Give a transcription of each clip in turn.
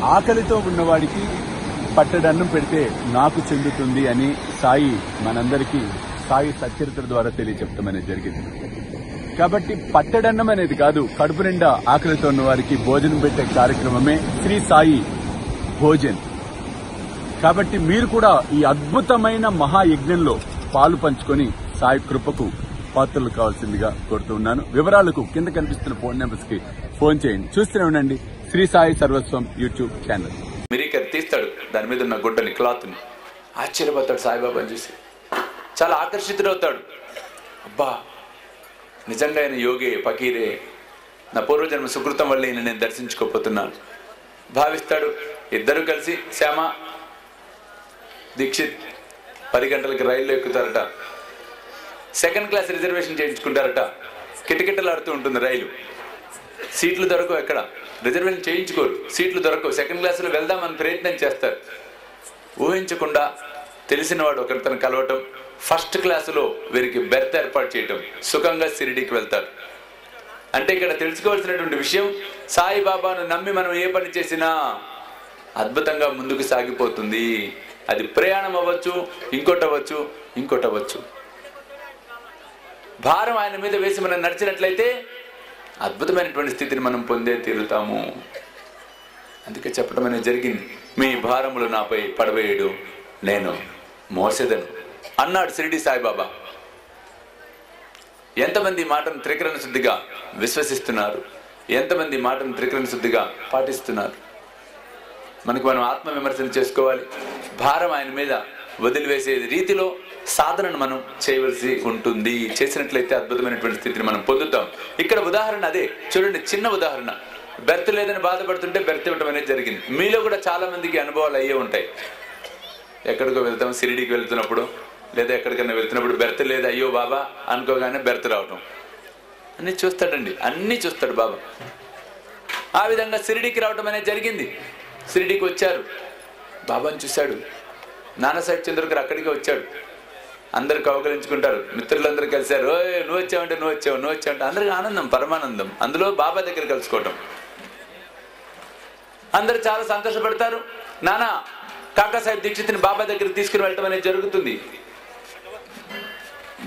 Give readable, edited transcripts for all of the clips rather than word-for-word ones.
ఆకలితో ఉన్నవాడికి పట్టడన్నం పెడితే నాకు చెందుతుంది అని సాయి మనందరికీ సాయి సచ్చరిత్ర ద్వారా తెలియచెప్పడం అనేది జరిగింది. కాబట్టి పట్టడన్నం అనేది కాదు, కడుపు నిండా ఆకలితో ఉన్న వారికి భోజనం పెట్టే కార్యక్రమమే శ్రీ సాయి భోజన్. కాబట్టి మీరు కూడా ఈ అద్భుతమైన మహాయజ్ఞంలో పాలు పంచుకొని సాయి కృపకు పాత్రలు కావాల్సిందిగా కోరుతూ ఉన్నాను. వివరాలకు కింద కనిపిస్తున్న ఫోన్ నెంబర్స్ కి ఫోన్ చేయండి. చూస్తూనే ఉండండి శ్రీ సాయి సర్వస్వం యూట్యూబ్ ఛానల్. మిరికర్ తీస్తాడు, దాని మీద ఉన్న గుడ్డని, క్లాత్ని. ఆశ్చర్యపోతాడు సాయిబాబాని చూసి, చాలా ఆకర్షితుడవుతాడు. అబ్బా, నిజంగా ఆయన యోగే, ఫకీరే, నా పూర్వజన్మ సుకృతం వల్ల ఈయన నేను దర్శించుకోపోతున్నాను భావిస్తాడు. ఇద్దరు కలిసి శ్యామ, దీక్షిత్ 10 గంటలకి రైల్లో ఎక్కుతారట. సెకండ్ క్లాస్ రిజర్వేషన్ చేయించుకుంటారట. కిటకిటలాడుతూ ఉంటుంది రైలు. సీట్లు దొరకవు, ఎక్కడ రిజర్వేషన్ చేయించుకోరు, సీట్లు దొరకవు. సెకండ్ క్లాసులో వెళ్దామని ప్రయత్నం చేస్తారు. ఊహించకుండా తెలిసినవాడు ఒకరితను కలవటం, ఫస్ట్ క్లాసులో వీరికి బెర్త్ ఏర్పాటు చేయటం, సుఖంగా షిరిడీకి వెళ్తారు. అంటే ఇక్కడ తెలుసుకోవాల్సినటువంటి విషయం, సాయిబాబాను నమ్మి మనం ఏ పని చేసినా అద్భుతంగా ముందుకు సాగిపోతుంది. అది ప్రయాణం అవ్వచ్చు, ఇంకోటి అవ్వచ్చు, ఇంకోటి అవ్వచ్చు. భారం ఆయన మీద వేసి మనం నడిచినట్లయితే అద్భుతమైనటువంటి స్థితిని మనం పొందే తీరుతాము. అందుకే చెప్పడం అనేది జరిగింది, మీ భారములు నాపై పడవేయడు, నేను మోసేదను అన్నాడు షిరిడి సాయిబాబా. ఎంతమంది మాటను త్రికరణ శుద్ధిగా విశ్వసిస్తున్నారు, ఎంతమంది మాటను త్రికరణ శుద్ధిగా పాటిస్తున్నారు? మనకు మనం ఆత్మ విమర్శన చేసుకోవాలి. భారం ఆయన మీద వదిలివేసే రీతిలో సాధనను మనం చేయవలసి ఉంటుంది. చేసినట్లయితే అద్భుతమైనటువంటి స్థితిని మనం పొందుతాం. ఇక్కడ ఉదాహరణ అదే చూడండి, చిన్న ఉదాహరణ. బెర్త్ లేదని బాధపడుతుంటే బెర్త్ ఇవ్వడం అనేది జరిగింది. మీలో కూడా చాలా మందికి అనుభవాలు అయ్యే ఉంటాయి. ఎక్కడికో వెళ్తాం, షిరిడీకి వెళ్తున్నప్పుడు లేదా ఎక్కడికైనా వెళ్తున్నప్పుడు బెర్త్ లేదు, అయ్యో బాబా అనుకోగానే బెర్త్ రావటం అన్ని చూస్తాడండి, అన్నీ చూస్తాడు బాబా. ఆ విధంగా షిరిడీకి రావటం అనేది జరిగింది. షిరిడీకి వచ్చారు, బాబాని చూశాడు. నానాసాహెబ్ చంద్రకర్ అక్కడికి వచ్చాడు. అందరు కౌగలించుకుంటారు, మిత్రులందరూ కలిశారు. నువ్వు వచ్చావంటే నువ్వు వచ్చావంటే అందరికి ఆనందం, పరమానందం. అందులో బాబా దగ్గర కలుసుకోవటం, అందరు చాలా సంతోషపడతారు. నానా కాకాసాహెబ్ దీక్షిత్ని బాబా దగ్గరికి తీసుకుని వెళ్ళటం అనేది జరుగుతుంది.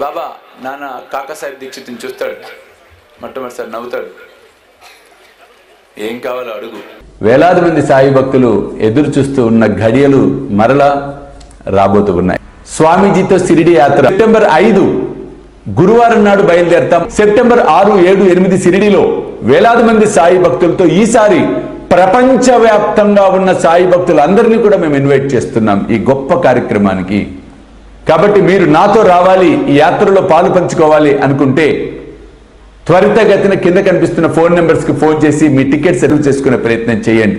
బాబా నాన్న కాకాసాహెబ్ దీక్షిత్ని చూస్తాడు, మొట్టమొదటిసారి నవ్వుతాడు. ఏం కావాలో అడుగు. వేలాది మంది సాయి భక్తులు ఎదురు చూస్తూ ఉన్న ఘడియలు మరలా రాబోతూ ఉన్నాయి. స్వామీజీతో షిరిడి యాత్ర సెప్టెంబర్ 5 గురువారం నాడు బయలుదేరతాం. సెప్టెంబర్ 6, 7, 8 షిరిడిలో వేలాది మంది సాయి భక్తులతో ఈసారి ప్రపంచవ్యాప్తంగా ఉన్న సాయి భక్తులందరినీ కూడా మేము ఇన్వైట్ చేస్తున్నాం ఈ గొప్ప కార్యక్రమానికి. కాబట్టి మీరు నాతో రావాలి, ఈ యాత్రలో పాలు పంచుకోవాలి అనుకుంటే త్వరితగతిన కింద కనిపిస్తున్న ఫోన్ నెంబర్స్ కి ఫోన్ చేసి మీ టికెట్స్ రిజర్వ్ చేసుకునే ప్రయత్నం చేయండి.